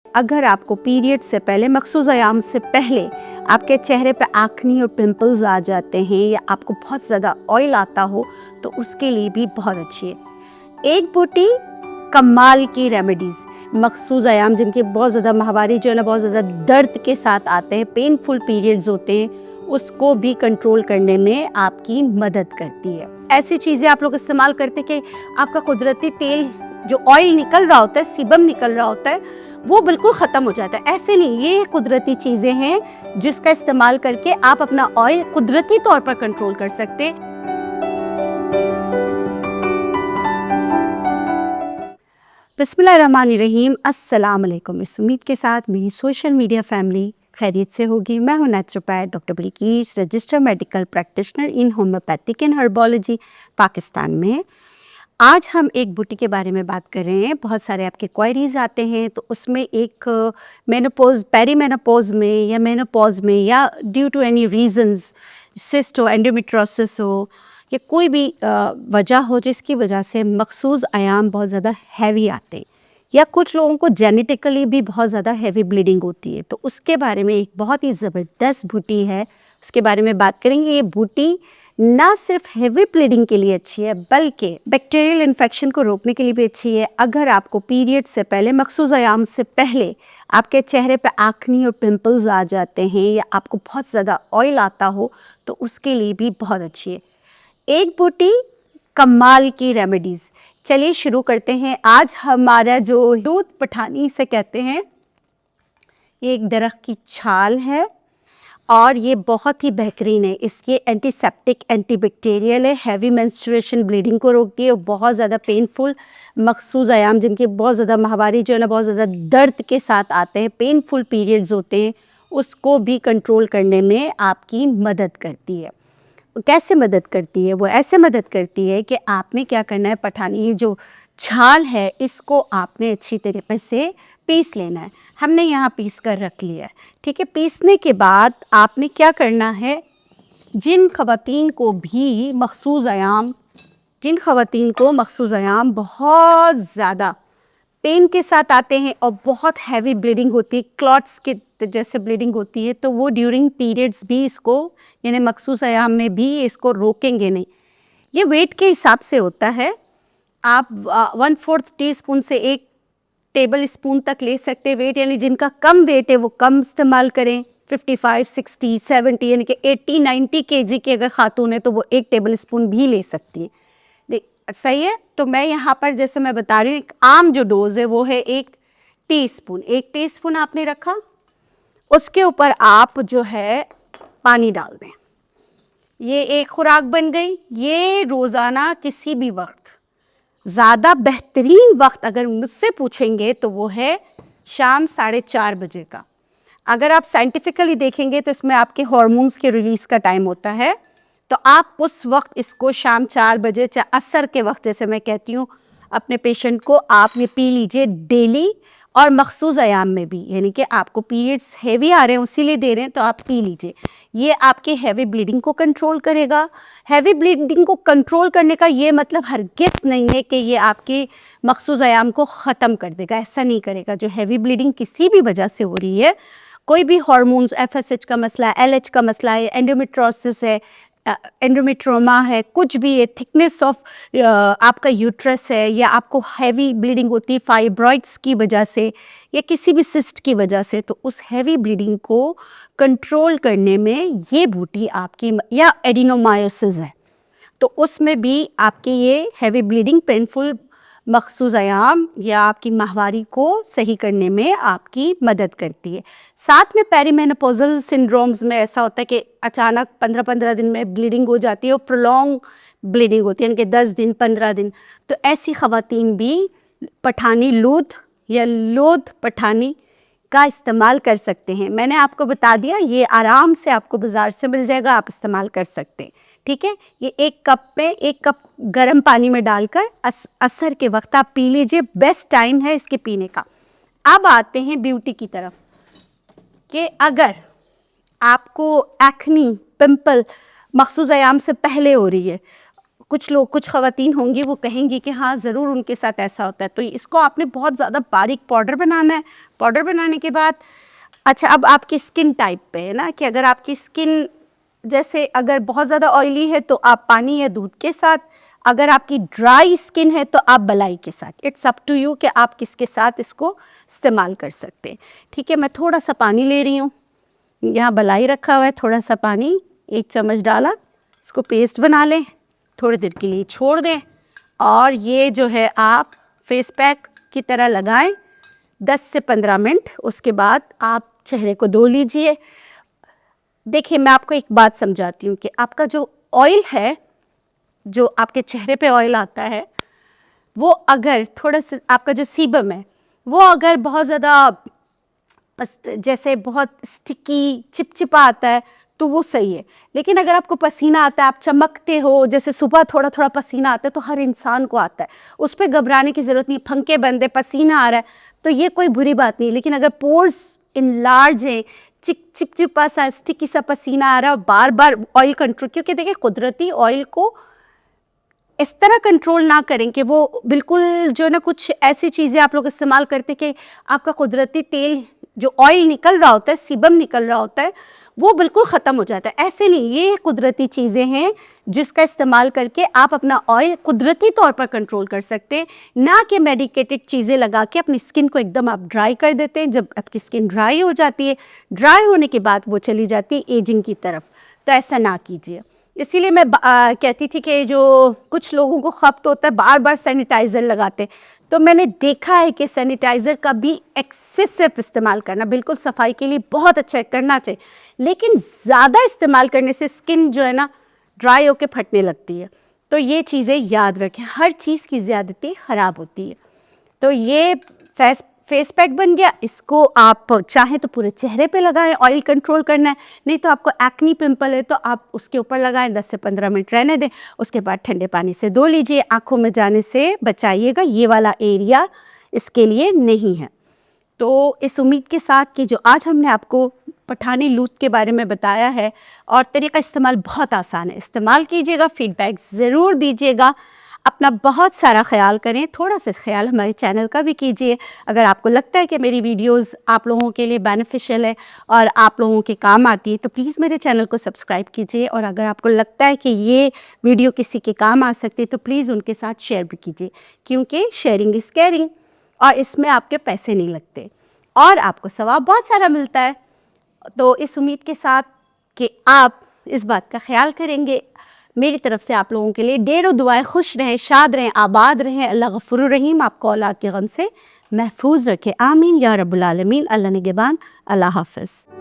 اگر آپ کو پیریڈ سے پہلے مخصوص ایام سے پہلے آپ کے چہرے پہ ایکنی اور پمپلز آ جاتے ہیں یا آپ کو بہت زیادہ آئل آتا ہو تو اس کے لیے بھی بہت اچھی ہے ایک بوٹی کمال کی ریمیڈیز. مخصوص ایام جن کے بہت زیادہ ماہواری جو ہے نا بہت زیادہ درد کے ساتھ آتے ہیں، پینفل پیریڈز ہوتے ہیں، اس کو بھی کنٹرول کرنے میں آپ کی مدد کرتی ہے. ایسی چیزیں آپ لوگ استعمال کرتے کہ آپ کا قدرتی تیل جو آئل نکل رہا ہوتا ہے، سیبم نکل رہا ہوتا ہے، وہ بالکل ختم ہو جاتا ہے. ایسے نہیں، یہ قدرتی چیزیں ہیں جس کا استعمال کر کے آپ اپنا آئل قدرتی طور پر کنٹرول کر سکتے. بسم اللہ الرحمن الرحیم. السلام علیکم. اس امید کے ساتھ میری سوشل میڈیا فیملی خیریت سے ہوگی. میں ہوں naturopath doctor Bilqis, registered medical practitioner in homeopathic and herbology Pakistan میں. آج ہم ایک بوٹی کے بارے میں بات کر رہے ہیں. بہت سارے آپ کے کوائریز آتے ہیں تو اس میں ایک مینوپوز، پیری مینوپوز میں یا مینوپوز میں یا ڈیو ٹو اینی ریزنز، سسٹ ہو، انڈومیٹروسس ہو یا کوئی بھی وجہ ہو جس کی وجہ سے مخصوص ایام بہت زیادہ ہیوی آتے ہیں، یا کچھ لوگوں کو جینیٹیکلی بھی بہت زیادہ ہیوی بلیڈنگ ہوتی ہے، تو اس کے بارے میں ایک بہت ہی زبردست بوٹی ہے، اس کے بارے میں بات کریں گے. یہ بوٹی نہ صرف ہیوی بلیڈنگ کے لیے اچھی ہے بلکہ بیکٹیریل انفیکشن کو روکنے کے لیے بھی اچھی ہے. اگر آپ کو پیریڈ سے پہلے مخصوص ایام سے پہلے آپ کے چہرے پہ ایکنی اور پمپلز آ جاتے ہیں یا آپ کو بہت زیادہ آئل آتا ہو تو اس کے لیے بھی بہت اچھی ہے ایک بوٹی کمال کی ریمیڈیز. چلیے شروع کرتے ہیں. آج ہمارا جو دودھ پٹھانی سے کہتے ہیں، یہ ایک درخت کی چھال ہے اور یہ بہت ہی بہترین ہے. اس کے اینٹی سیپٹک، اینٹی بیکٹیریل ہے، ہیوی مینسٹریشن بلیڈنگ کو روکتی ہے. بہت زیادہ پینفل مخصوص ایام جن کے بہت زیادہ ماہواری جو ہے نا بہت زیادہ درد کے ساتھ آتے ہیں، پینفل پیریڈز ہوتے ہیں، اس کو بھی کنٹرول کرنے میں آپ کی مدد کرتی ہے. کیسے مدد کرتی ہے؟ وہ ایسے مدد کرتی ہے کہ آپ نے کیا کرنا ہے، پٹھانی جو چھال ہے اس کو آپ نے اچھی طریقے سے پیس لینا ہے. ہم نے یہاں پیس کر رکھ لیا ہے، ٹھیک ہے. پیسنے کے بعد آپ نے کیا کرنا ہے، جن خواتین کو مخصوص ایام بہت زیادہ پین کے ساتھ آتے ہیں اور بہت ہیوی بلیڈنگ ہوتی ہے، کلاٹس کے جیسے بلیڈنگ ہوتی ہے، تو وہ ڈیورنگ پیریڈز بھی اس کو، یعنی مخصوص ایام میں بھی اس کو روکیں گے نہیں. یہ ویٹ کے حساب سے ہوتا ہے. آپ 1/4 ٹی اسپون سے 1 ٹیبل اسپون تک لے سکتے ویٹ، یعنی جن کا کم ویٹ ہے وہ کم استعمال کریں. 55 60 70 یعنی کہ 80 90 kg کے اگر خاتون ہے تو وہ 1 ٹیبل اسپون بھی لے سکتی ہیں. صحیح ہے. تو میں یہاں پر جیسے میں بتا رہی ہوں، ایک عام جو ڈوز ہے وہ ہے 1 ٹی اسپون. 1 ٹی اسپون آپ نے رکھا، اس کے اوپر آپ جو ہے پانی ڈال دیں. یہ ایک خوراک بن گئی. یہ روزانہ کسی بھی وقت، زیادہ بہترین وقت اگر مجھ سے پوچھیں گے تو وہ ہے شام 4:30 بجے کا. اگر آپ سائنٹیفکلی دیکھیں گے تو اس میں آپ کے ہارمونز کے ریلیز کا ٹائم ہوتا ہے، تو آپ اس وقت اس کو شام 4 بجے عصر کے وقت، جیسے میں کہتی ہوں اپنے پیشنٹ کو، آپ یہ پی لیجئے ڈیلی. اور مخصوص ایام میں بھی، یعنی کہ آپ کو پیریڈز ہیوی آ رہے ہیں اسی لیے دے رہے ہیں تو آپ پی لیجئے. یہ آپ کے ہیوی بلیڈنگ کو کنٹرول کرے گا. ہیوی بلیڈنگ کو کنٹرول کرنے کا یہ مطلب ہرگز نہیں ہے کہ یہ آپ کے مخصوص ایام کو ختم کر دے گا، ایسا نہیں کرے گا. جو ہیوی بلیڈنگ کسی بھی وجہ سے ہو رہی ہے، کوئی بھی ہارمونز، FSH کا مسئلہ ہے، LH کا مسئلہ ہے، انڈومیٹروسس ہے، انڈومیٹروما ہے، کچھ بھی ہے، تھکنیس آف آپ کا یوٹرس ہے، یا آپ کو ہیوی بلیڈنگ ہوتی ہے فائبرائڈس کی وجہ سے یا کسی بھی سسٹ کی وجہ سے، تو اس ہیوی بلیڈنگ کو کنٹرول کرنے میں یہ بوٹی آپ کی، یا ایڈینومائسس ہے تو اس میں بھی آپ کی یہ ہیوی بلیڈنگ، پینفل مخصوص ایام یا آپ کی ماہواری کو صحیح کرنے میں آپ کی مدد کرتی ہے. ساتھ میں پیری مینوپوزل سنڈرومز میں ایسا ہوتا ہے کہ اچانک 15 دن میں بلیڈنگ ہو جاتی ہے اور پرولونگ بلیڈنگ ہوتی ہے، یعنی کہ 10 دن 15 دن، تو ایسی خواتین بھی پٹھانی لوتھ یا لوتھ پٹھانی کا استعمال کر سکتے ہیں. میں نے آپ کو بتا دیا، یہ آرام سے آپ کو بازار سے مل جائے گا، آپ استعمال کر سکتے ہیں، ٹھیک ہے. یہ 1 کپ میں 1 کپ گرم پانی میں ڈال کر عصر کے وقت آپ پی لیجئے. بیسٹ ٹائم ہے اس کے پینے کا. اب آتے ہیں بیوٹی کی طرف، کہ اگر آپ کو ایکنی، پمپل مخصوص ایام سے پہلے ہو رہی ہے، کچھ خواتین ہوں گی وہ کہیں گی کہ ہاں ضرور ان کے ساتھ ایسا ہوتا ہے. تو اس کو آپ نے بہت زیادہ باریک پاؤڈر بنانا ہے. پاؤڈر بنانے کے بعد اچھا اب آپ کی اسکن ٹائپ پہ ہے نا کہ اگر آپ کی اسکن جیسے اگر بہت زیادہ آئلی ہے تو آپ پانی یا دودھ کے ساتھ, اگر آپ کی ڈرائی اسکن ہے تو آپ بلائی کے ساتھ. اٹس اپ ٹو یو کہ آپ کس کے ساتھ اس کو استعمال کر سکتے ہیں. ٹھیک ہے, میں تھوڑا سا پانی لے رہی ہوں, یہاں بلائی رکھا ہوا ہے, تھوڑا سا پانی 1 چمچ ڈالا, اس کو پیسٹ بنا لیں, تھوڑی دیر کے لیے چھوڑ دیں, اور یہ جو ہے آپ فیس پیک کی طرح لگائیں 10 سے 15 منٹ. اس کے بعد آپ چہرے کو دھو لیجئے. دیکھیے میں آپ کو ایک بات سمجھاتی ہوں کہ آپ کا جو آئل ہے, جو آپ کے چہرے پہ آئل آتا ہے, وہ اگر تھوڑا سا آپ کا جو سیبم ہے وہ اگر بہت زیادہ جیسے بہت اسٹکی چپچپا آتا ہے تو وہ صحیح ہے. لیکن اگر آپ کو پسینہ آتا ہے, آپ چمکتے ہو, جیسے صبح تھوڑا تھوڑا پسینہ آتا ہے, تو ہر انسان کو آتا ہے, اس پہ گھبرانے کی ضرورت نہیں. پھنکے بندے پسینہ آ رہا ہے تو یہ کوئی بری بات نہیں. لیکن اگر پورز انلارج ہیں, چپچپا سا اسٹکی سا پسینہ آ رہا ہے, اور بار بار آئل کنٹرول, کیونکہ دیکھیں قدرتی آئل کو اس طرح کنٹرول نہ کریں کہ وہ بالکل جو ہے نا, کچھ ایسی چیزیں آپ لوگ استعمال کرتے کہ آپ کا قدرتی تیل جو آئل نکل رہا ہوتا ہے, سیبم نکل رہا ہوتا ہے, وہ بالکل ختم ہو جاتا ہے. ایسے نہیں, یہ قدرتی چیزیں ہیں جس کا استعمال کر کے آپ اپنا آئل قدرتی طور پر کنٹرول کر سکتے ہیں, نہ کہ میڈیکیٹڈ چیزیں لگا کے اپنی اسکن کو ایک دم آپ ڈرائی کر دیتے ہیں. جب آپ کی اسکن ڈرائی ہو جاتی ہے, ڈرائی ہونے کے بعد وہ چلی جاتی ہے ایجنگ کی طرف, تو ایسا نہ کیجیے. اسی لیے میں کہتی تھی کہ جو کچھ لوگوں کو خپت ہوتا ہے بار بار سینیٹائزر لگاتے, تو میں نے دیکھا ہے کہ سینیٹائزر کا بھی ایکسیسو استعمال کرنا بالکل صفائی کے لیے بہت اچھا کرنا چاہیے, لیکن زیادہ استعمال کرنے سے اسکن جو ہے نا ڈرائی ہو کے پھٹنے لگتی ہے. تو یہ چیزیں یاد رکھیں, ہر چیز کی زیادتی خراب ہوتی ہے. تو یہ فیس پیک بن گیا. اس کو آپ چاہیں تو پورے چہرے پہ لگائیں, آئل کنٹرول کرنا ہے, نہیں تو آپ کو ایکنی پمپل ہے تو آپ اس کے اوپر لگائیں, 10 سے 15 منٹ رہنے دیں, اس کے بعد ٹھنڈے پانی سے دھو لیجئے. آنکھوں میں جانے سے بچائیے گا, یہ والا ایریا اس کے لیے نہیں ہے. تو اس امید کے ساتھ کہ جو آج ہم نے آپ کو پٹھانی لوت کے بارے میں بتایا ہے, اور طریقہ استعمال بہت آسان ہے, استعمال کیجئے گا, فیڈ بیک ضرور دیجئے گا. اپنا بہت سارا خیال کریں, تھوڑا سا خیال ہمارے چینل کا بھی کیجئے. اگر آپ کو لگتا ہے کہ میری ویڈیوز آپ لوگوں کے لیے بینیفیشل ہے اور آپ لوگوں کے کام آتی ہے, تو پلیز میرے چینل کو سبسکرائب کیجئے. اور اگر آپ کو لگتا ہے کہ یہ ویڈیو کسی کے کام آ سکتی ہے تو پلیز ان کے ساتھ شیئر بھی کیجئے, کیونکہ شیئرنگ از کیئرنگ, اور اس میں آپ کے پیسے نہیں لگتے اور آپ کو ثواب بہت سارا ملتا ہے. تو اس امید کے ساتھ کہ آپ اس بات کا خیال کریں گے, میری طرف سے آپ لوگوں کے لیے ڈھیروں دعائیں. خوش رہیں, شاد رہیں, آباد رہیں. اللہ غفور الرحیم آپ کو اولاد کے غم سے محفوظ رکھے. آمین یا رب العالمین. اللہ نگہبان. اللہ حافظ.